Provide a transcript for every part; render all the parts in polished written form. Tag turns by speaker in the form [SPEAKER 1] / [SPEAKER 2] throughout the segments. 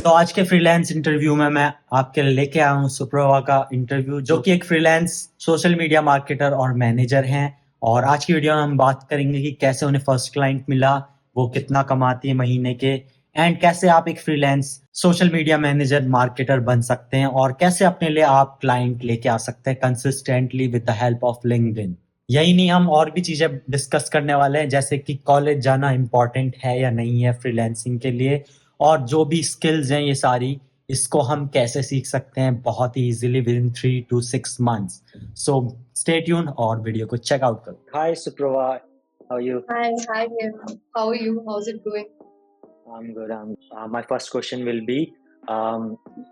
[SPEAKER 1] तो आज के फ्रीलांस इंटरव्यू में मैं आपके लिए लेके आया हूँ सुप्रवा का इंटरव्यू, जो कि एक फ्रीलांस सोशल मीडिया मार्केटर और मैनेजर हैं। और आज की वीडियो में हम बात करेंगे कि कैसे उन्हें फर्स्ट क्लाइंट मिला, वो कितना कमाती है महीने के, एंड कैसे आप एक freelance social media manager marketer बन सकते हैं और कैसे अपने लिए आप क्लाइंट लेके आ सकते हैं consistently with the help of LinkedIn. यही नहीं, हम और भी चीजें डिस्कस करने वाले हैं, जैसे कि कॉलेज जाना इम्पोर्टेंट है या नहीं है फ्रीलांसिंग के लिए, और जो भी स्किल्स हैं ये सारी, इसको हम कैसे सीख सकते हैं बहुत ही easily within 3 to 6 months। So stay tuned और वीडियो को चेक आउट करो। Hi Suprabha, how are you?
[SPEAKER 2] Hi, how are you? How's it going?
[SPEAKER 1] I'm good. My first question will be,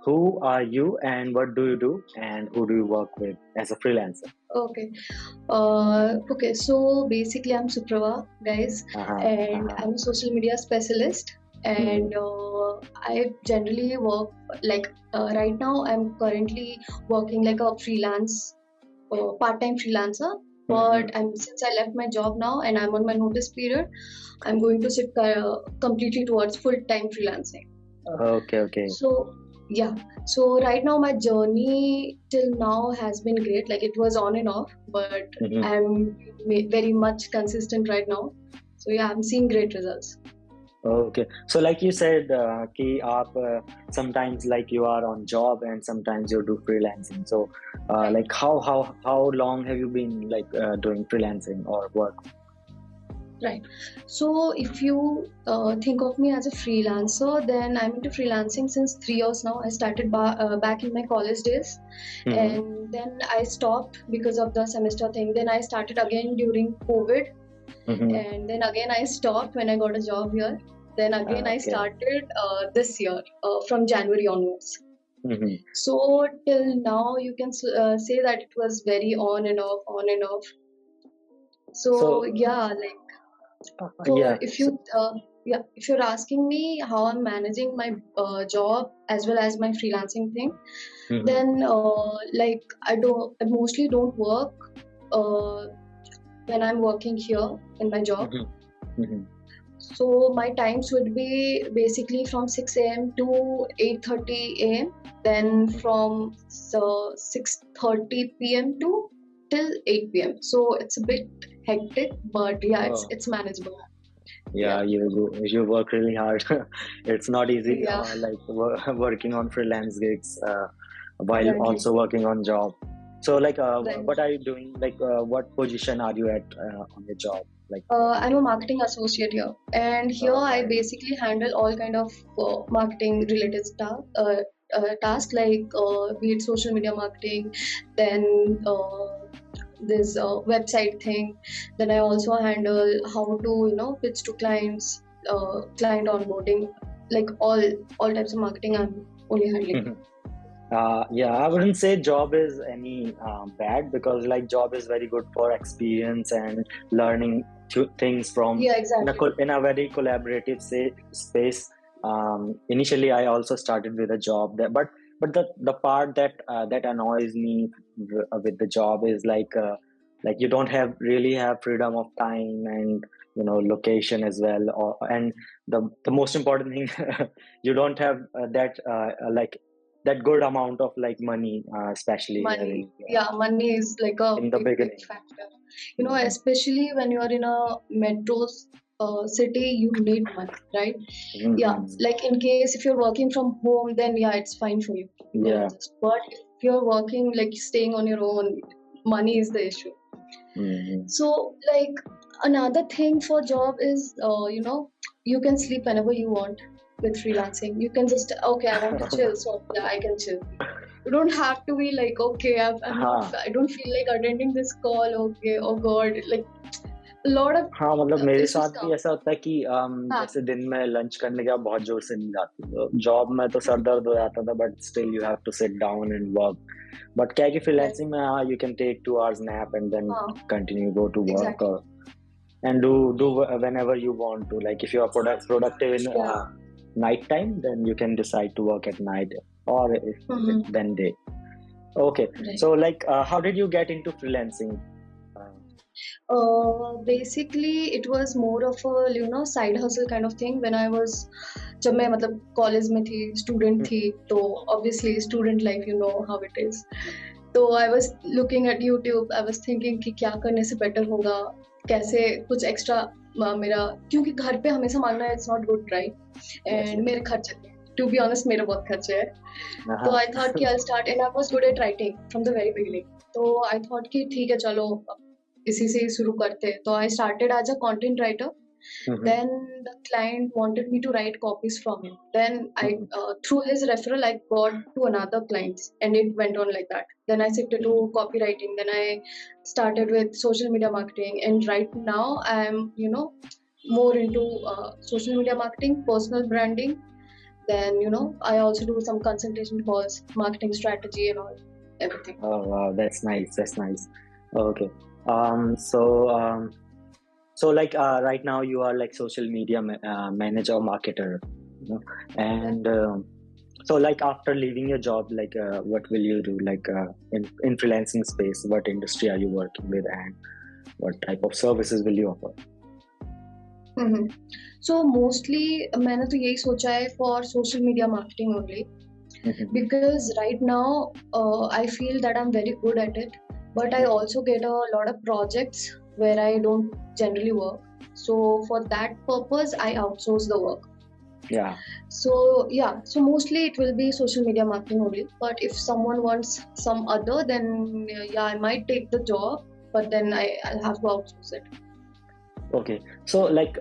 [SPEAKER 1] who are you and what do you do and who do you work with as a freelancer?
[SPEAKER 2] Okay. So basically, I'm Suprava, guys, and I'm a social media specialist. And I generally work right now. I'm currently working like a freelance, part-time freelancer. But since I left my job now and I'm on my notice period, I'm going to shift completely towards full-time freelancing.
[SPEAKER 1] Okay.
[SPEAKER 2] So right now my journey till now has been great. Like, it was on and off, but I'm very much consistent right now. So yeah, I'm seeing great results.
[SPEAKER 1] Okay. So like you said, कि आप sometimes like you are on job and sometimes you do freelancing. So
[SPEAKER 2] Right.
[SPEAKER 1] like how long have you been like doing freelancing or work?
[SPEAKER 2] Right. So if you think of me as a freelancer, then I'm into freelancing since 3 years now. I started back in my college days, and then I stopped because of the semester thing. Then I started again during COVID, and then again I stopped when I got a job here. Then again I started this year from January onwards. So till now you can say that it was very on and off. So yeah, like. So if you're asking me how I'm managing my job as well as my freelancing thing, then like I mostly don't work when I'm working here in my job. So my times would be basically from 6 a.m. to 8:30 a.m. Then from 6:30 p.m. to till 8 p.m. So it's a bit hectic, but yeah, it's manageable.
[SPEAKER 1] Yeah, you work really hard. It's not easy, like working on freelance gigs while also working on job. So like, what are you doing? Like, what position are you at on your job? Like,
[SPEAKER 2] I'm a marketing associate here, and here I basically handle all kind of marketing related stuff. Tasks like be it social media marketing, then this website thing. Then I also handle how to pitch to clients, client onboarding, like all types of marketing I'm only handling.
[SPEAKER 1] Yeah, I wouldn't say job is any bad, because like job is very good for experience and learning things from
[SPEAKER 2] exactly.
[SPEAKER 1] in a very collaborative space. Initially I also started with a job there, but the part that annoys me with the job is like you don't really have freedom of time and location as well, and the most important thing, you don't have that good amount of like money, especially
[SPEAKER 2] money. Money is like a
[SPEAKER 1] in the
[SPEAKER 2] big
[SPEAKER 1] beginning.
[SPEAKER 2] factor. Especially when you are in a metro city, you need money, right? Like in case if you're working from home, then it's fine for you. But if you're working like staying on your own, money is the issue. So like another thing for job is you can sleep whenever you want. With freelancing, you can just I want to chill, so I can chill. You don't have to be like, okay, I don't feel like attending this call. Okay, oh god, like a lot of
[SPEAKER 1] हाँ, मतलब मेरे साथ भी ऐसा होता है कि जैसे दिन में लंच करने के बाद बहुत जोर से नींद आती है। जॉब में तो सर दर्द हो जाता था, but still you have to sit down and work. But क्या है कि फ्रीलांसिंग में you can take 2 hours nap and then continue go to work and do whenever you want to. Like if you are productive in night time, then you can decide to work at night or then day. Okay, so like how did you get into freelancing?
[SPEAKER 2] Basically, it was more of a side hustle kind of thing when I was जब मैं मतलब college में थी student थी तो obviously student life you know how it is तो I was looking at YouTube I was thinking कि क्या करने से better होगा कैसे कुछ extra मेरा क्योंकि घर पे हमेशा मांगना it's not good right and मेरे खर्चे थे to be honest मेरे बहुत खर्चे हैं तो I thought कि I'll start and I was good at writing from the very beginning तो I thought कि ठीक है चलो इसी से ही शुरू करते तो I started as a content writer. Then the client wanted me to write copies from him. Then I, through his referral, I got to another clients, and it went on like that. Then I shifted to copywriting. Then I started with social media marketing, and right now I'm, more into social media marketing, personal branding. Then I also do some consultation calls, marketing strategy, and all everything.
[SPEAKER 1] Oh wow, that's nice. That's nice. Okay. So like right now you are like social media manager or marketer, and so like after leaving your job, like what will you do? Like in freelancing space, what industry are you working with, and what type of services will you offer?
[SPEAKER 2] So mostly मैंने तो यही सोचा है for social media marketing only. Because right now I feel that I'm very good at it, but I also get a lot of projects where I don't generally work. So for that purpose, I outsource the work.
[SPEAKER 1] Yeah.
[SPEAKER 2] So mostly it will be social media marketing only. But if someone wants some other, then I might take the job, but then I'll have to outsource it.
[SPEAKER 1] Okay. So like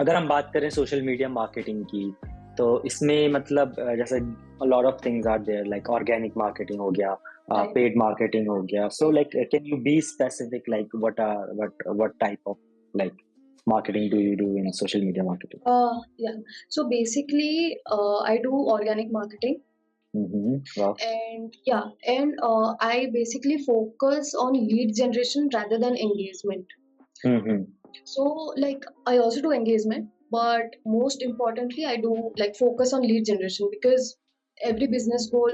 [SPEAKER 1] अगर हम बात करें social media marketing की तो इसमें मतलब जैसे a lot of things are there like organic marketing हो गया paid marketing हो गया so like can you be specific like what type of like marketing do you do in social media marketing?
[SPEAKER 2] So basically I do organic marketing.
[SPEAKER 1] Wow.
[SPEAKER 2] And I basically focus on lead generation rather than engagement. So like I also do engagement, but most importantly I do like focus on lead generation because every business goal,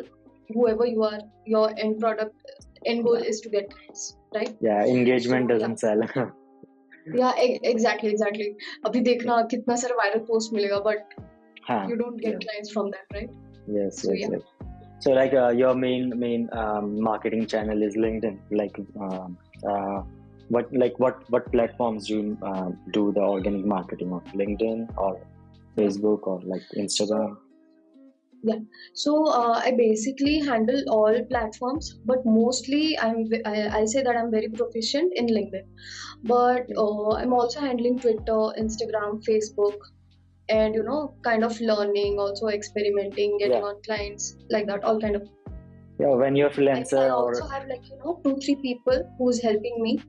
[SPEAKER 2] whoever you are, your end goal is to get clients, right?
[SPEAKER 1] Yeah, engagement doesn't sell.
[SPEAKER 2] Exactly. अभी देखना कितना सारा viral post मिलेगा, but you don't get clients from that, right?
[SPEAKER 1] Yes. So like your main marketing channel is LinkedIn. Like what platforms do you do the organic marketing on? LinkedIn or Facebook or like Instagram?
[SPEAKER 2] So I basically handle all platforms, but mostly I'll say that I'm very proficient in LinkedIn, but I'm also handling Twitter, Instagram, Facebook, and kind of learning, also experimenting, getting on clients like that, all kind of.
[SPEAKER 1] When you're a freelancer,
[SPEAKER 2] I also have like 2-3 people who's helping me.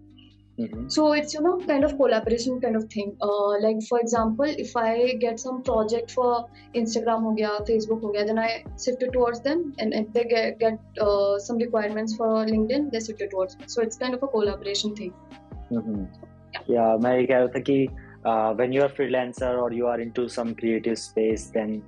[SPEAKER 2] So it's kind of collaboration kind of thing. Like for example, if I get some project for Instagram ho gaya, Facebook ho gaya, then I shift it towards them, and if they get some requirements for LinkedIn, they shift it towards me. So it's kind of a collaboration thing.
[SPEAKER 1] Yeah, मैं ये कह रहा था कि when you are freelancer or you are into some creative space, then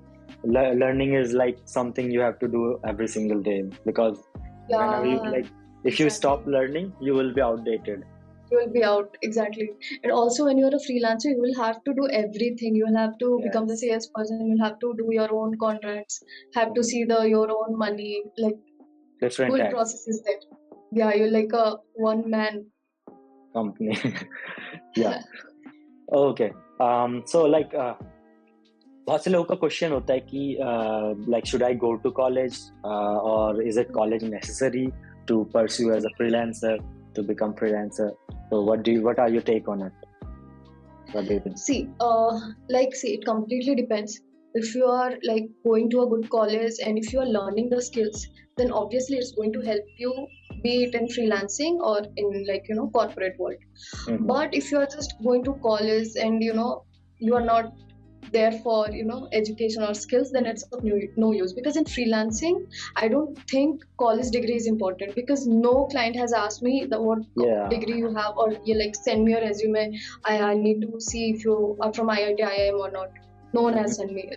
[SPEAKER 1] learning is like something you have to do every single day because whenever you if you stop learning, you will be outdated.
[SPEAKER 2] You will be out, exactly. And also when you're a freelancer, you will have to do everything. You will have to become the salesperson, you'll have to do your own contracts, have to see your own money, like
[SPEAKER 1] different
[SPEAKER 2] full process is there. Yeah, you're like a one-man
[SPEAKER 1] company. Okay. So like बहुत से लोगों का question होता है कि like should I go to college or is it college necessary to pursue as a freelancer, to become freelancer? So what are your take on it? What do you think?
[SPEAKER 2] See, it completely depends. If you are like going to a good college and if you are learning the skills, then obviously it's going to help you, be it in freelancing or in like corporate world. But if you are just going to college and you are not there for education or skills, then it's of no use. Because in freelancing, I don't think college degree is important, because no client has asked me what degree you have, or you like send me your resume. I need to see if you are from IIT IIM or not. No one has sent me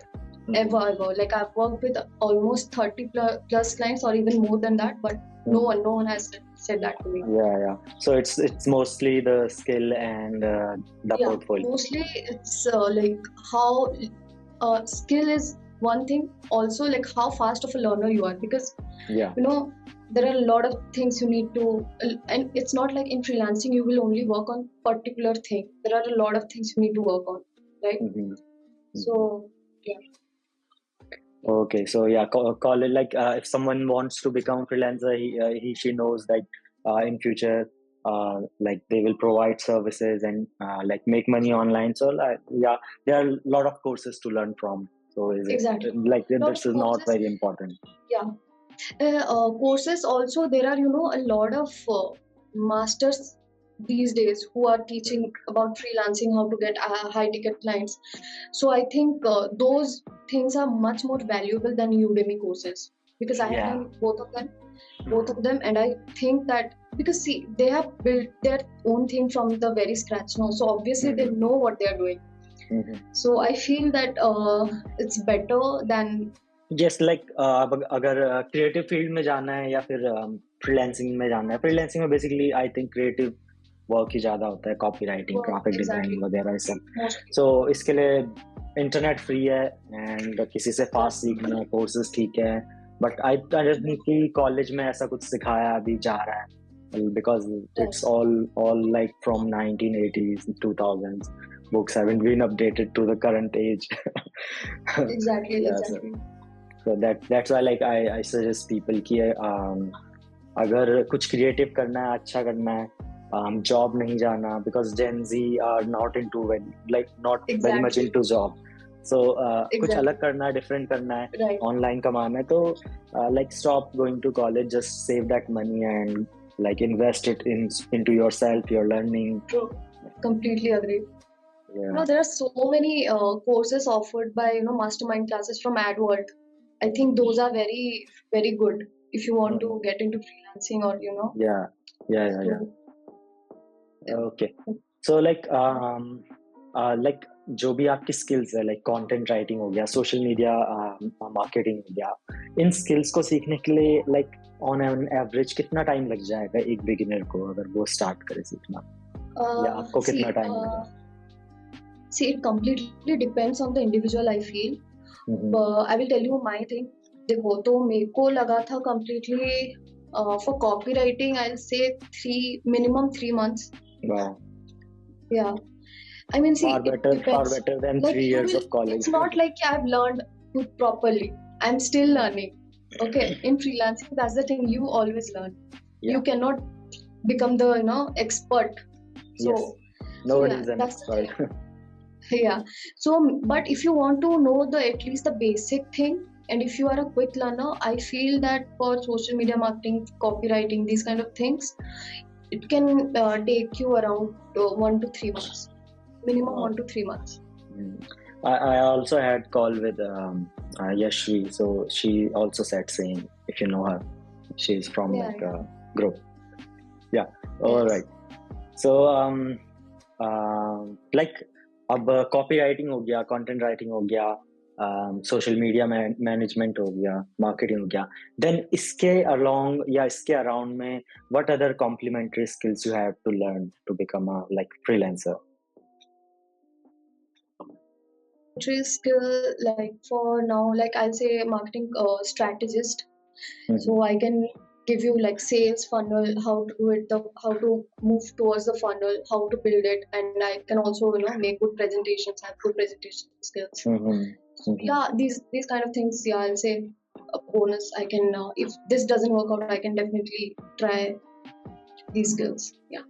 [SPEAKER 2] ever. Like I've worked with almost 30 plus clients or even more than that, but No one has said that to me.
[SPEAKER 1] Yeah. So it's mostly the skill and the portfolio.
[SPEAKER 2] Mostly it's like how skill is one thing. Also, like how fast of a learner you are, because there are a lot of things you need to, and it's not like in freelancing you will only work on particular thing. There are a lot of things you need to work on, right? So yeah.
[SPEAKER 1] Okay, so yeah, call it like if someone wants to become freelancer, she knows that in future, like they will provide services and like make money online. So like, yeah, there are a lot of courses to learn from. So is
[SPEAKER 2] Exactly.
[SPEAKER 1] it like this is not very important?
[SPEAKER 2] Yeah. Courses also, there are a lot of masters these days who are teaching about freelancing, how to get high ticket clients. So I think those things are much more valuable than Udemy courses, because I have done both of them, and I think that, because see, they have built their own thing from the very scratch now, so obviously they know what they are doing. So I feel that it's better than
[SPEAKER 1] just like अगर creative field में जाना है या फिर freelancing में जाना है, freelancing में basically I think creative work ही ज्यादा होता है, कॉपी राइटिंग, ग्राफिक डिजाइनिंग वगैरह सब. सो इसके लिए इंटरनेट फ्री है एंड किसी से फास्ट सीखना, कोर्सेज ठीक है, बट आई जस्ट थिंक कि कॉलेज में ऐसा कुछ सिखाया अभी जा रहा है, because it's all like from 1980s 2000s. Books haven't been updated to the current age.
[SPEAKER 2] Exactly.
[SPEAKER 1] So that's why like I suggest people कि अगर कुछ क्रिएटिव करना है, अच्छा करना है, जॉब नहीं जाना, because Gen Z are not very much into job. So कुछ अलग करना है, डिफरेंट करना है, ऑनलाइन कमाना है, तो like stop going to college, just save that money and like invest it into yourself, your learning.
[SPEAKER 2] True. Completely agree. There are so many courses offered by mastermind classes from AdWorld. I think those are very, very good if you want to get into freelancing or
[SPEAKER 1] Yeah. Okay. So like like जो भी आपकी skills है, like content writing हो गया, social media marketing हो गया, इन skills को सीखने के लिए लाइक ऑन एन एवरेज कितना टाइम लग जाएगा एक बिगिनर को अगर वो स्टार्ट करे सीखना, या आपको कितना टाइम लगेगा?
[SPEAKER 2] See, it completely depends on the individual, I feel. I will tell you my thing. देखो, तो मेरे को लगा था completely for copywriting, I'll say minimum 3 months.
[SPEAKER 1] Wow.
[SPEAKER 2] Yeah. I mean, see,
[SPEAKER 1] far better than like 3 years of college.
[SPEAKER 2] It's not like I've learned it properly. I'm still learning. Okay. In freelancing, that's the thing. You always learn. You cannot become the expert. So
[SPEAKER 1] nobody is an expert.
[SPEAKER 2] Yeah. So, but if you want to know at least the basic thing, and if you are a quick learner, I feel that for social media marketing, copywriting, these kind of things, it can take you around 1 to 3 months, minimum 1 to 3 months.
[SPEAKER 1] I also had call with Yashvi, so she also said same. If you know her, she's from a group. All right. So like अब copy writing हो गया, content writing हो गया, social media management हो गया, marketing हो गया, then इसके अलोंग या इसके अराउंड में what other complementary skills you have to learn to become a like freelancer?
[SPEAKER 2] Skill, like for now, like I'll say marketing strategist. So I can give you like sales funnel, how to do it, how to move towards the funnel, how to build it, and I can also make good presentations, have good presentation skills. Yeah, these kind of things. Yeah, I'll say a bonus. I can if this doesn't work out, I can definitely try these skills. Yeah.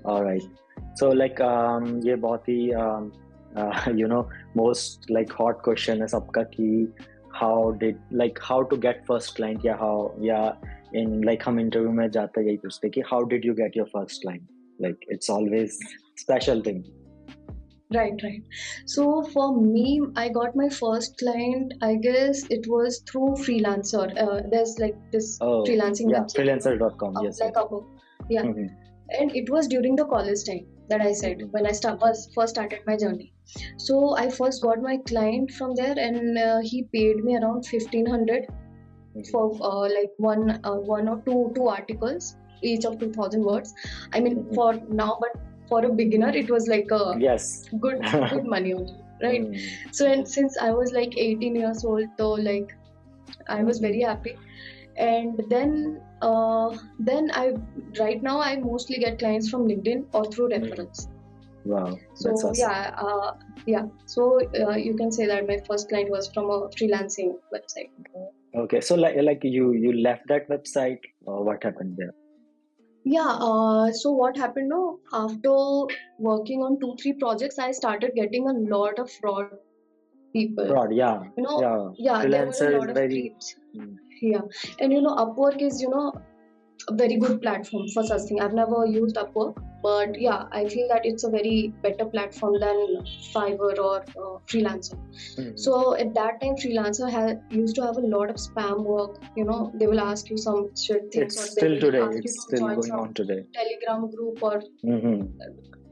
[SPEAKER 1] All right. So like ये बहुत ही most like hot question है सबका कि how to get first client, या how in like हम interview में जाते यही पूछते कि how did you get your first client, like it's always special thing.
[SPEAKER 2] Right. So for me, I got my first client, I guess it was through Freelancer. There's like this freelancing website.
[SPEAKER 1] Freelancer.com. Yes.
[SPEAKER 2] Yeah. And it was during the college time that I said when I first started my journey. So I first got my client from there, and he paid me around 1,500. for like one or two articles, each of 2,000 words. I mean, for now, but for a beginner, it was like a
[SPEAKER 1] Yes.
[SPEAKER 2] good money only, right? So, and since I was like 18 years old, though, like I was very happy. And then I right now I mostly get clients from LinkedIn or through referrals.
[SPEAKER 1] Wow,
[SPEAKER 2] So
[SPEAKER 1] that's awesome.
[SPEAKER 2] yeah. So you can say that my first client was from a freelancing website.
[SPEAKER 1] Okay, so like you left that website, or what happened there?
[SPEAKER 2] Yeah. So what happened? No, after working on 2-3 projects, I started getting a lot of fraud people.
[SPEAKER 1] Fraud, yeah.
[SPEAKER 2] You know,
[SPEAKER 1] Yeah.
[SPEAKER 2] there were a
[SPEAKER 1] Freelancer is
[SPEAKER 2] lot of
[SPEAKER 1] very.
[SPEAKER 2] creeps. Yeah, and Upwork is a very good platform for such thing. I've never used Upwork, but yeah, I feel that it's a very better platform than Fiverr or Freelancer. So at that time, Freelancer used to have a lot of spam work. They will ask you some shit things,
[SPEAKER 1] It's
[SPEAKER 2] or they
[SPEAKER 1] still
[SPEAKER 2] will
[SPEAKER 1] today.
[SPEAKER 2] ask you
[SPEAKER 1] It's
[SPEAKER 2] to
[SPEAKER 1] still
[SPEAKER 2] join
[SPEAKER 1] going
[SPEAKER 2] some
[SPEAKER 1] on today.
[SPEAKER 2] Telegram group or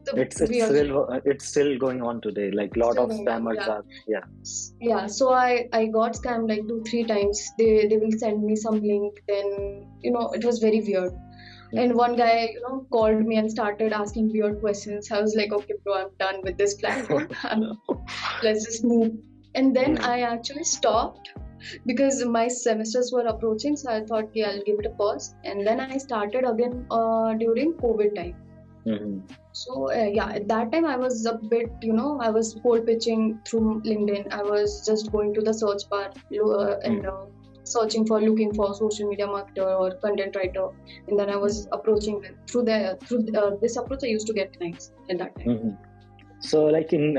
[SPEAKER 2] the
[SPEAKER 1] It's
[SPEAKER 2] weird shit.
[SPEAKER 1] it's still going on today. Like lot
[SPEAKER 2] Still
[SPEAKER 1] of
[SPEAKER 2] going on,
[SPEAKER 1] spammers
[SPEAKER 2] yeah.
[SPEAKER 1] are. Yeah.
[SPEAKER 2] Yeah, so I got scammed like 2-3 times. They will send me some link, then it was very weird. And one guy called me and started asking weird questions. I was like, okay bro, I'm done with this platform. Let's just move. And then I actually stopped because my semesters were approaching, so I thought, yeah, I'll give it a pause. And then I started again during COVID time. So yeah, at that time I was a bit, I was cold pitching through LinkedIn. I was just going to the search bar and searching for, looking for social media marketer or content writer, and then I was approaching them through this approach. I used to get clients at that time.
[SPEAKER 1] So like in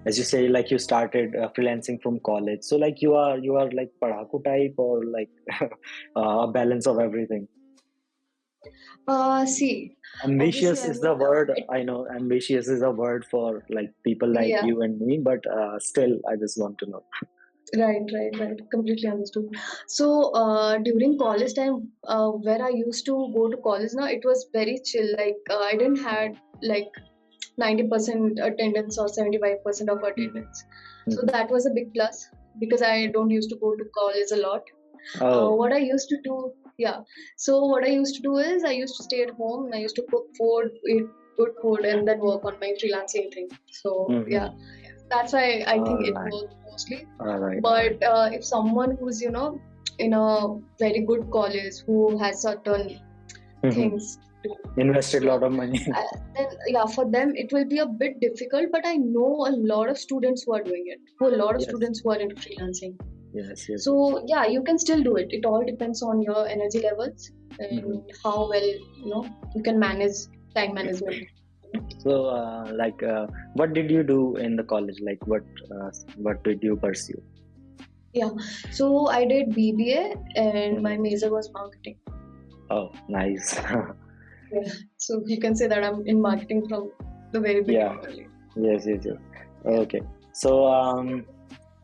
[SPEAKER 1] as you say, like you started freelancing from college. So like you are like padhaku type, or like a balance of everything.
[SPEAKER 2] See,
[SPEAKER 1] Ambitious
[SPEAKER 2] obviously,
[SPEAKER 1] is the word. I know ambitious is a word for like people like
[SPEAKER 2] yeah.
[SPEAKER 1] you and me, but still, I just want to know.
[SPEAKER 2] Right. Completely understood. So during college time, where I used to go to college, now it was very chill. Like I didn't had like 90% attendance or 75% of attendance. So that was a big plus because I don't used to go to college a lot. What I used to do, yeah. So what I used to do is I used to stay at home and I used to cook food, eat good food, and then work on my freelancing thing. So yeah, that's why I think it worked mostly. But if someone who's in a very good college who has certain things to
[SPEAKER 1] invested a lot of money,
[SPEAKER 2] then yeah, for them it will be a bit difficult. But I know a lot of students who are doing it. Students who are into freelancing.
[SPEAKER 1] Yes.
[SPEAKER 2] So yeah, you can still do it. It all depends on your energy levels and how well you can manage time management.
[SPEAKER 1] So what did you do in the college? Like what did you pursue?
[SPEAKER 2] Yeah, so I did BBA and my major was marketing.
[SPEAKER 1] Oh, nice.
[SPEAKER 2] Yeah, so you can say that I'm in marketing from the very beginning.
[SPEAKER 1] Yes. Okay. So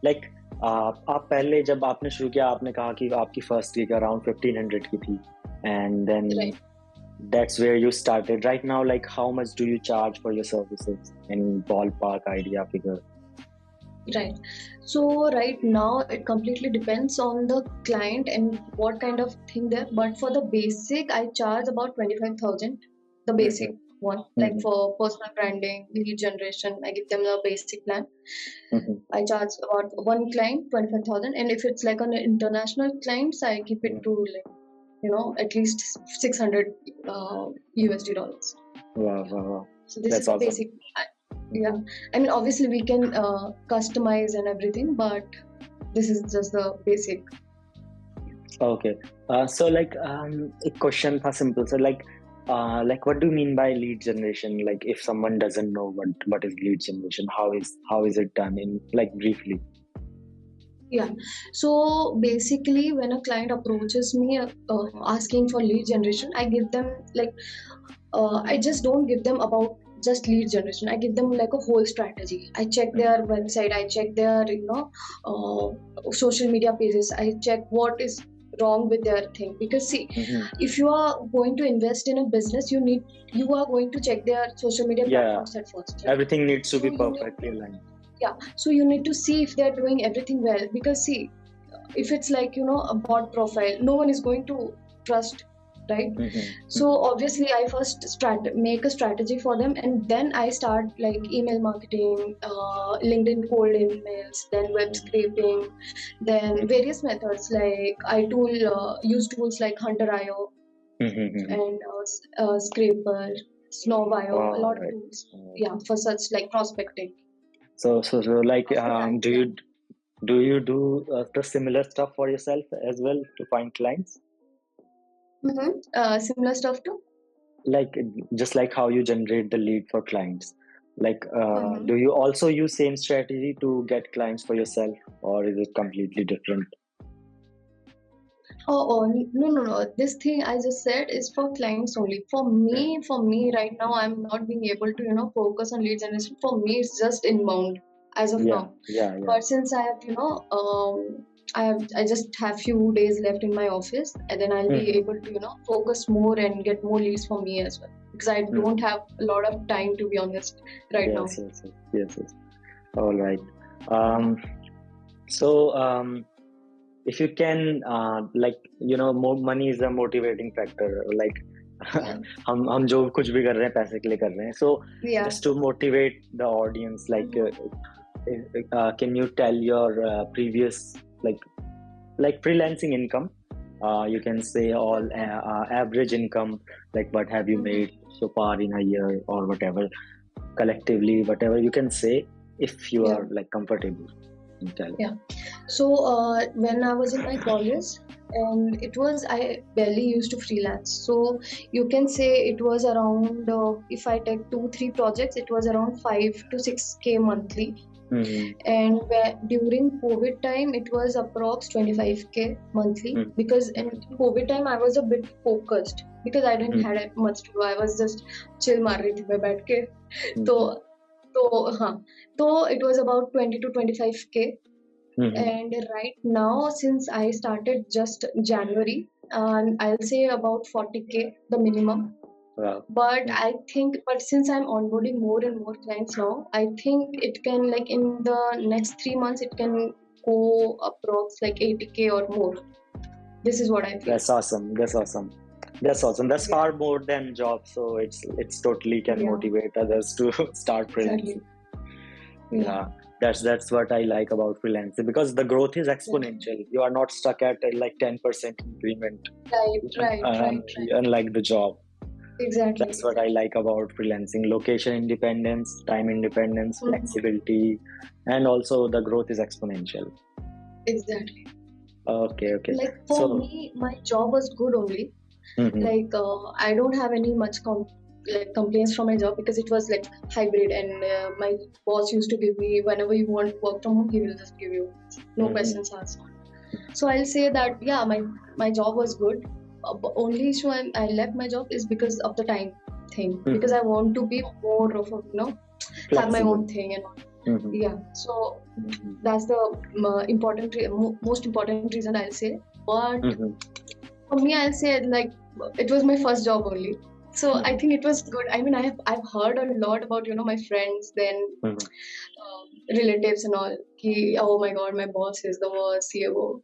[SPEAKER 1] like आप पहले जब आपने शुरू किया, आपने कहा कि आपकी फर्स्ट गिग अराउंड 1500 की थी, and then that's where you started. Right now, like how much do you charge for your services in ballpark idea figure?
[SPEAKER 2] Right. So right now it completely depends on the client and what kind of thing there. But for the basic, I charge about 25,000. The basic one, like for personal branding, lead generation, I give them the basic plan. I charge about one client 25,000, and if it's like an international clients, I keep it to like at least 600 USD dollars.
[SPEAKER 1] Wow.
[SPEAKER 2] So this is the basic. Yeah, I mean obviously we can customize and everything, but this is just the basic.
[SPEAKER 1] Okay. So like a question for simple. So like what do you mean by lead generation? Like if someone doesn't know what is lead generation, how is it done in like briefly?
[SPEAKER 2] Yeah, so basically when a client approaches me asking for lead generation, I give them like I just don't give them about just lead generation. I give them like a whole strategy. I check their website, I check their social media pages, I check what is wrong with their thing. Because see, if you are going to invest in a business, you are going to check their social media platforms at first, right?
[SPEAKER 1] Everything needs to be perfectly aligned.
[SPEAKER 2] Yeah, so you need to see if they're doing everything well. Because see, if it's like a bot profile, no one is going to trust, right? So obviously I first make a strategy for them, and then I start like email marketing, LinkedIn cold emails, then web scraping, then various methods. Like I use tools like Hunter.io and Scraper, Snow.io, a lot of tools, yeah, for such like prospecting.
[SPEAKER 1] So like, do you do the similar stuff for yourself as well to find clients?
[SPEAKER 2] Similar stuff too.
[SPEAKER 1] Like just like how you generate the lead for clients, like do you also use same strategy to get clients for yourself, or is it completely different?
[SPEAKER 2] Oh, no. This thing I just said is for clients only. For me right now, I'm not being able to, focus on lead generation. For me, it's just inbound as of now.
[SPEAKER 1] Yeah.
[SPEAKER 2] But since I have, I just have few days left in my office, and then I'll be able to, focus more and get more leads for me as well. Because I don't have a lot of time, to be honest, right now.
[SPEAKER 1] Yes. All right. So if you can, like, more money is a motivating factor, like हम जो कुछ भी कर रहे हैं पैसे के लिए कर रहे हैं, so just to motivate the audience, like can you tell your previous like freelancing income, you can say all average income, like what have you made so far in a year, or whatever, collectively, whatever you can say, if you are like comfortable.
[SPEAKER 2] Yeah. So when I was in my college, and I barely used to freelance. So you can say it was around, if I take 2-3 projects, it was around 5 to 6K monthly. And during COVID time, it was approx 25K monthly. Because in COVID time, I was a bit focused because I didn't have much to do. I was just chill mar rahi thi main baith ke. So it was about 20 to 25K. And right now, since I started just January, I'll say about 40K, the minimum.
[SPEAKER 1] Wow.
[SPEAKER 2] But I think, since I'm onboarding more and more clients now, I think it can, like in the next 3 months, it can go approx like 80K or more. This is what I feel.
[SPEAKER 1] That's awesome. That's far more than job, so it's totally can motivate others to start freelancing. Yeah, that's what I like about freelancing, because the growth is exponential. You are not stuck at like 10% increment.
[SPEAKER 2] Right.
[SPEAKER 1] Unlike the job.
[SPEAKER 2] Exactly.
[SPEAKER 1] That's what I like about freelancing: location independence, time independence, flexibility, and also the growth is exponential.
[SPEAKER 2] Exactly.
[SPEAKER 1] Okay.
[SPEAKER 2] Like for me, my job was good only. Like I don't have any much complaints from my job, because it was like hybrid, and my boss used to give me, whenever you want work from home, he will just give you, no questions asked. So I'll say that my job was good. Only issue I left my job is because of the time thing, because I want to be more of a have my own thing and all. Yeah, so that's the most important reason, I'll say. But for me, I'll say like it was my first job only, so I think it was good. I mean, I've heard a lot about my friends, then relatives and all. Oh my God, my boss is the worst CFO.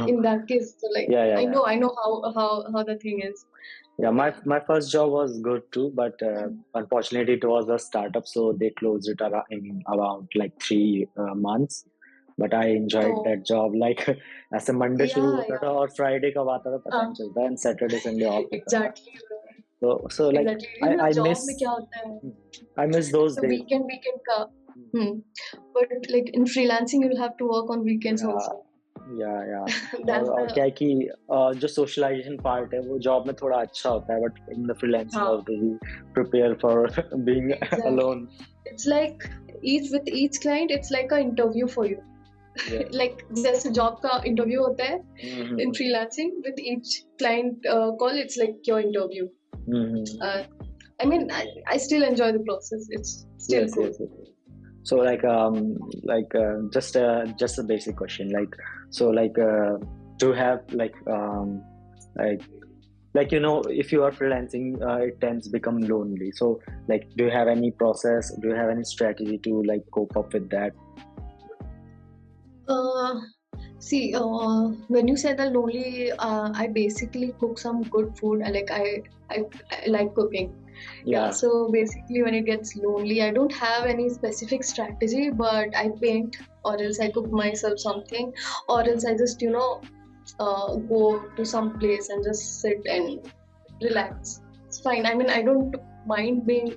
[SPEAKER 2] In that case, so like I know how the thing is.
[SPEAKER 1] Yeah, my first job was good too, but unfortunately it was a startup, so they closed it in around like 3 months. But I enjoyed that job. Like ऐसे Monday शुरू होता था और Friday कब आता था पता नहीं चलता, and Saturday Sunday off होता था. So like I miss those days.
[SPEAKER 2] Weekend का. But like in freelancing, you'll have to work on weekends also.
[SPEAKER 1] और क्या है कि जो सोशलाइजेशन पार्ट है वो जॉब में थोड़ा अच्छा होता है, but in the freelancing you have to be prepare for being alone.
[SPEAKER 2] It's like with each client, it's like an interview for you. Like जैसे job का interview होता है, in freelancing with each client call, it's like your interview. I mean, I still enjoy the process. It's still cool.
[SPEAKER 1] Yes. So just a basic question, do you have if you are freelancing, it tends to become lonely. So like, do you have any process? Do you have any strategy to like cope up with that?
[SPEAKER 2] See, when you say the lonely, I basically cook some good food. I like cooking. Yeah,
[SPEAKER 3] Yeah.
[SPEAKER 2] so basically, when it gets lonely, I don't have any specific strategy, but I paint, or else I cook myself something, or else I just, go to some place and just sit and relax. It's fine. I mean, I don't mind being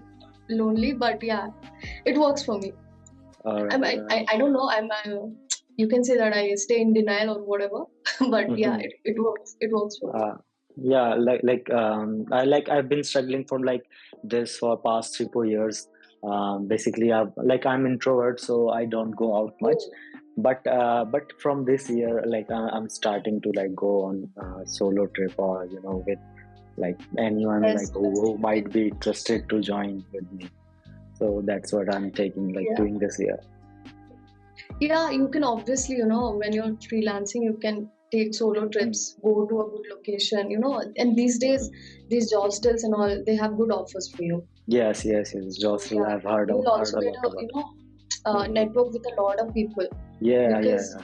[SPEAKER 2] lonely, but yeah, it works for me.
[SPEAKER 3] All right.
[SPEAKER 2] I don't know. You can say that I stay in denial or whatever, but yeah,
[SPEAKER 3] Mhm.
[SPEAKER 2] it works. It works for me.
[SPEAKER 3] Yeah, I've been struggling for like this for past 3 4 years. Basically, I'm introvert, so I don't go out much.
[SPEAKER 2] Oh,
[SPEAKER 3] But from this year, I'm starting to like go on solo trip, or with like anyone like
[SPEAKER 2] that's
[SPEAKER 3] who might be interested to join with me. So that's what I'm taking like
[SPEAKER 2] yeah.
[SPEAKER 3] doing this year.
[SPEAKER 2] Yeah, you can obviously, when you're freelancing, you can take solo
[SPEAKER 3] Mm.
[SPEAKER 2] trips, go to a good location, and these days,
[SPEAKER 3] Mhm.
[SPEAKER 2] these job stills and all, they have good offers for you.
[SPEAKER 3] Yes.
[SPEAKER 2] So
[SPEAKER 3] Jostle,
[SPEAKER 2] yeah,
[SPEAKER 3] I've heard
[SPEAKER 2] you will
[SPEAKER 3] heard
[SPEAKER 2] also
[SPEAKER 3] a
[SPEAKER 2] get
[SPEAKER 3] lot
[SPEAKER 2] a,
[SPEAKER 3] about.
[SPEAKER 2] network with a lot of people,
[SPEAKER 3] Yeah, yeah,
[SPEAKER 2] because
[SPEAKER 3] yeah.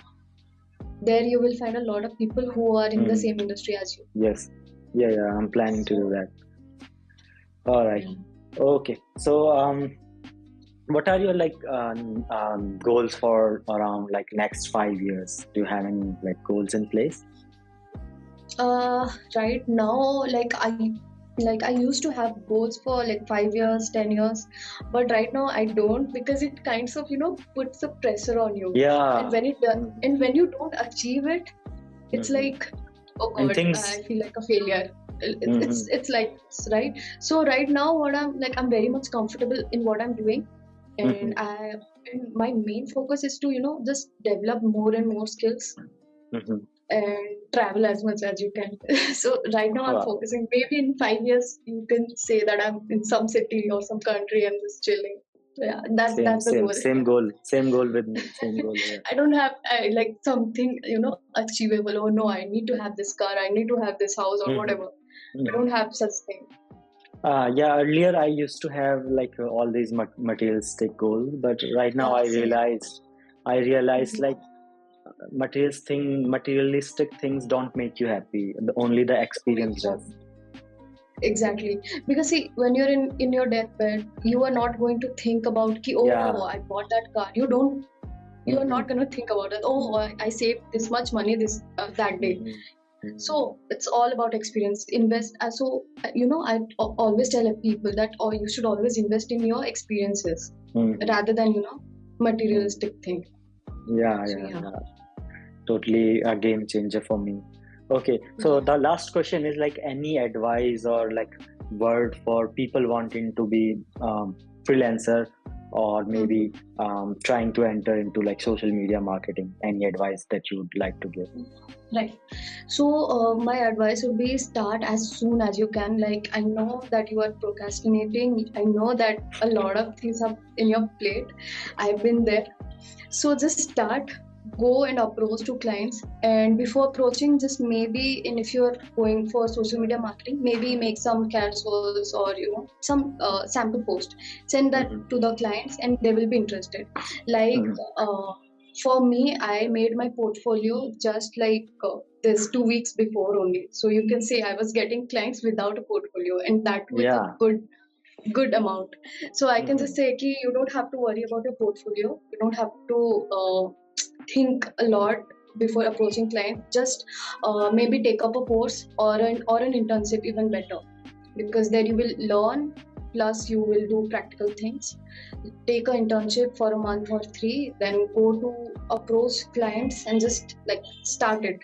[SPEAKER 2] there you will find a lot of people who are in the
[SPEAKER 3] Mm.
[SPEAKER 2] same industry as you.
[SPEAKER 3] Yes. Yeah. I'm planning to do
[SPEAKER 2] So
[SPEAKER 3] that. All right.
[SPEAKER 2] yeah.
[SPEAKER 3] Okay. So, what are your like goals for around like next 5 years? Do you have any like goals in place?
[SPEAKER 2] Right now, I used to have goals for like 5 years, 10 years, but right now I don't, because it kinds of puts a pressure on you, and
[SPEAKER 3] Yeah.
[SPEAKER 2] when it does,
[SPEAKER 3] Mhm.
[SPEAKER 2] and when you don't achieve it, it's
[SPEAKER 3] Mhm.
[SPEAKER 2] like, oh
[SPEAKER 3] And
[SPEAKER 2] God, I
[SPEAKER 3] things.
[SPEAKER 2] feel like a failure.
[SPEAKER 3] Mhm.
[SPEAKER 2] It's like this, right? So right now, what I'm very much comfortable in what I'm doing, and
[SPEAKER 3] Mhm.
[SPEAKER 2] my main focus is to just develop more and more skills
[SPEAKER 3] Mhm.
[SPEAKER 2] and travel as much as you can. So right now I'm
[SPEAKER 3] Wow.
[SPEAKER 2] focusing. Maybe in 5 years you can say that I'm in some city or some country and just chilling. So yeah,
[SPEAKER 3] Same,
[SPEAKER 2] that's the
[SPEAKER 3] same,
[SPEAKER 2] goal.
[SPEAKER 3] same goal. Same goal with me. Same goal here.
[SPEAKER 2] I don't have like something achievable. Oh no, I need to have this car. I need to have this house or
[SPEAKER 3] Mhm.
[SPEAKER 2] whatever. I
[SPEAKER 3] Mhm.
[SPEAKER 2] don't have such thing.
[SPEAKER 3] Yeah, earlier I used to have like all these materialistic goals, but right now
[SPEAKER 2] Yeah, same.
[SPEAKER 3] I realized
[SPEAKER 2] Mhm.
[SPEAKER 3] like materialistic things don't make you happy. Only the experience does.
[SPEAKER 2] Exactly. Because see, when you're in your deathbed, you are not going to think about ki, oh,
[SPEAKER 3] Yeah.
[SPEAKER 2] I bought that car. You are not
[SPEAKER 3] Mhm.
[SPEAKER 2] going to think about it. Oh, I saved this much money this that day.
[SPEAKER 3] Mhm. Mhm.
[SPEAKER 2] So it's all about experience. Invest. I always tell people that, oh, you should always invest in your experiences
[SPEAKER 3] Mhm.
[SPEAKER 2] rather than
[SPEAKER 3] Mhm.
[SPEAKER 2] materialistic thing.
[SPEAKER 3] Yeah,
[SPEAKER 2] So
[SPEAKER 3] yeah,
[SPEAKER 2] yeah.
[SPEAKER 3] yeah. Totally a game changer for me. Okay, so
[SPEAKER 2] Yeah.
[SPEAKER 3] the last question is like any advice or like word for people wanting to be freelancer, or maybe
[SPEAKER 2] Mhm.
[SPEAKER 3] trying to enter into like social media marketing. Any advice that you would like to give?
[SPEAKER 2] Right. So, my advice would be start as soon as you can. Like, I know that you are procrastinating. I know that a lot of things are in your plate. I've been there. So, just start, go and approach to clients. And before approaching, just maybe, and if you're going for social media marketing, maybe make some carousels or, some sample post. Send that
[SPEAKER 3] Mhm.
[SPEAKER 2] to the clients and they will be interested. Like,
[SPEAKER 3] Mhm.
[SPEAKER 2] uh, for me, I made my portfolio just like this 2 weeks before only. So you can say I was getting clients without a portfolio, and that with a
[SPEAKER 3] Yeah.
[SPEAKER 2] good amount. So I can just
[SPEAKER 3] Mhm.
[SPEAKER 2] say, ki, you don't have to worry about your portfolio. You don't have to think a lot before approaching clients. Just maybe take up a course or an internship, even better, because there you will learn. Plus, you will do practical things. Take an internship for a month or three, then go to approach clients and just like start it.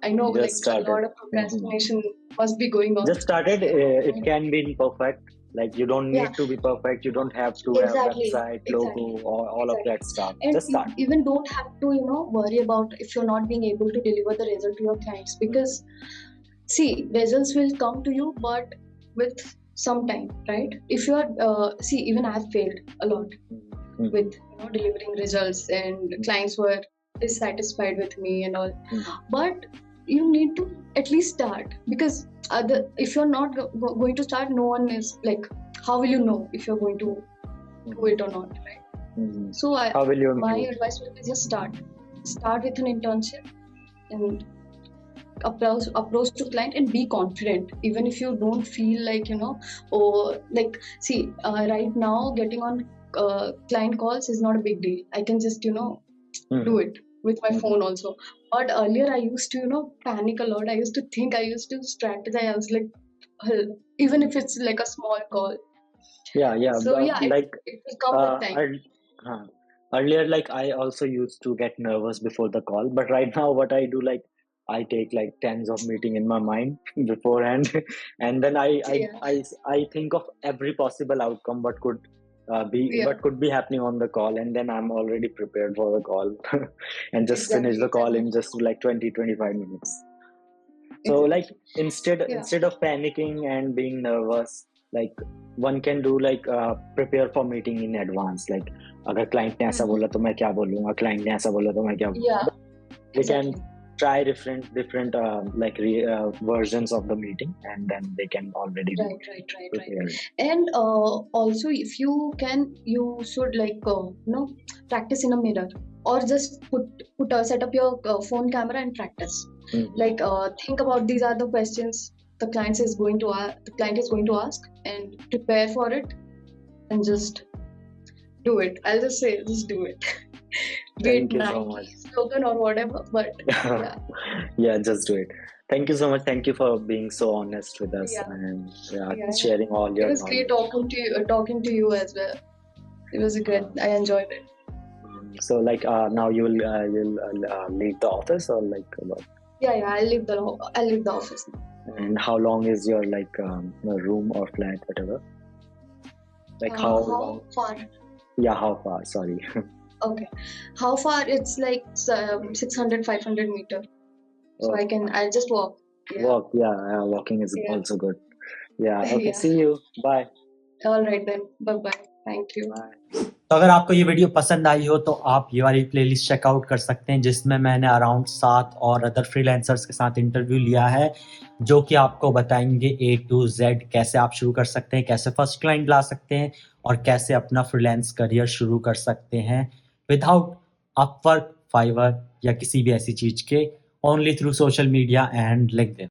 [SPEAKER 2] I know
[SPEAKER 3] Just
[SPEAKER 2] like a
[SPEAKER 3] started.
[SPEAKER 2] lot of
[SPEAKER 3] Mhm.
[SPEAKER 2] procrastination must be going on.
[SPEAKER 3] Just started. It can be imperfect. Like you don't
[SPEAKER 2] Yeah,
[SPEAKER 3] need to be perfect. You don't have to have
[SPEAKER 2] exactly,
[SPEAKER 3] website, logo,
[SPEAKER 2] exactly,
[SPEAKER 3] or all of
[SPEAKER 2] exactly.
[SPEAKER 3] that stuff.
[SPEAKER 2] And
[SPEAKER 3] Just
[SPEAKER 2] you
[SPEAKER 3] start.
[SPEAKER 2] even don't have to, worry about if you're not being able to deliver the result to your clients, because
[SPEAKER 3] Mhm.
[SPEAKER 2] see, results will come to you, but with some time, right? If you're see, even I've failed a lot with
[SPEAKER 3] Mhm.
[SPEAKER 2] delivering results, and clients were dissatisfied with me and all.
[SPEAKER 3] Mhm.
[SPEAKER 2] But you need to at least start, because if you're not going to start, no one is like, how will you know if you're going to do
[SPEAKER 3] Mhm.
[SPEAKER 2] it or not, right?
[SPEAKER 3] Mhm.
[SPEAKER 2] So
[SPEAKER 3] How will you
[SPEAKER 2] my
[SPEAKER 3] improve?
[SPEAKER 2] advice would be just start. start with an internship and approach to client and be confident, even if you don't feel like, or like, see, right now getting on client calls is not a big deal. I can just, do it with my phone also. But earlier I used to, panic a lot. I used to think, I used to strategize. I was like, "Hell," even if it's like a small call.
[SPEAKER 3] Yeah,
[SPEAKER 2] So
[SPEAKER 3] but
[SPEAKER 2] yeah,
[SPEAKER 3] like
[SPEAKER 2] it will come with time.
[SPEAKER 3] huh. Earlier, like I also used to get nervous before the call, but right now what I do, like I take like tens of meeting in my mind beforehand, and then
[SPEAKER 2] Yeah,
[SPEAKER 3] I think of every possible outcome
[SPEAKER 2] yeah,
[SPEAKER 3] what could be happening on the call, and then I'm already prepared for the call and just finish
[SPEAKER 2] exactly,
[SPEAKER 3] the call
[SPEAKER 2] exactly,
[SPEAKER 3] in just like 20-25 minutes. So like
[SPEAKER 2] exactly. Yeah,
[SPEAKER 3] instead of panicking and being nervous, like one can do like prepare for meeting in advance. Like अगर client ने ऐसा
[SPEAKER 2] hmm,
[SPEAKER 3] बोला तो मैं क्या बोलूँगा, client ने ऐसा बोला तो मैं क्या
[SPEAKER 2] yeah,
[SPEAKER 3] बोलूँगा. They can
[SPEAKER 2] exactly.
[SPEAKER 3] try different versions of the meeting, and then they can already be
[SPEAKER 2] Right.
[SPEAKER 3] prepared.
[SPEAKER 2] And also, if you can, you should like, practice in a mirror, or just set up your phone camera and practice.
[SPEAKER 3] Mhm.
[SPEAKER 2] Like, think about these are the questions the client is going to ask, and prepare for it, and just do it. I'll just say, just do it. Be it
[SPEAKER 3] Thank you so
[SPEAKER 2] Nike
[SPEAKER 3] much.
[SPEAKER 2] slogan or whatever, but yeah,
[SPEAKER 3] Yeah, just do it. Thank you so much. Thank you for being so honest with us
[SPEAKER 2] yeah,
[SPEAKER 3] and
[SPEAKER 2] yeah.
[SPEAKER 3] sharing all
[SPEAKER 2] It
[SPEAKER 3] your
[SPEAKER 2] was great
[SPEAKER 3] knowledge.
[SPEAKER 2] talking to you as well. It was great.
[SPEAKER 3] Uh,
[SPEAKER 2] I enjoyed it.
[SPEAKER 3] so like now you'll leave the office or like what?
[SPEAKER 2] Yeah. I'll leave the office now.
[SPEAKER 3] And how long is your like room or flat, whatever? Like how long?
[SPEAKER 2] How far?
[SPEAKER 3] Yeah, how far? Sorry.
[SPEAKER 2] Okay. How far? It's like 600, 500 meter. So
[SPEAKER 3] Oh,
[SPEAKER 2] I'll just walk. Yeah.
[SPEAKER 3] walk. Yeah, walking is
[SPEAKER 2] Yeah.
[SPEAKER 3] also good. Yeah. Okay.
[SPEAKER 2] Yeah.
[SPEAKER 3] See you. Bye.
[SPEAKER 2] All right then. Bye bye. Thank you.
[SPEAKER 3] Bye.
[SPEAKER 1] तो अगर आपको ये video पसंद आई हो तो आप ये वाली प्लेलिस्ट चेकआउट कर सकते हैं, जिसमें मैंने अराउंड 7 और अदर फ्रीलांसर्स के साथ इंटरव्यू लिया है, जो कि आपको बताएंगे A to Z कैसे आप शुरू कर सकते हैं, कैसे फर्स्ट क्लाइंट ला सकते हैं और कैसे अपना फ्रीलांस करियर शुरू कर सकते हैं विदाउट अपवर्क, फाइवर या किसी भी ऐसी चीज के, only through social media and LinkedIn.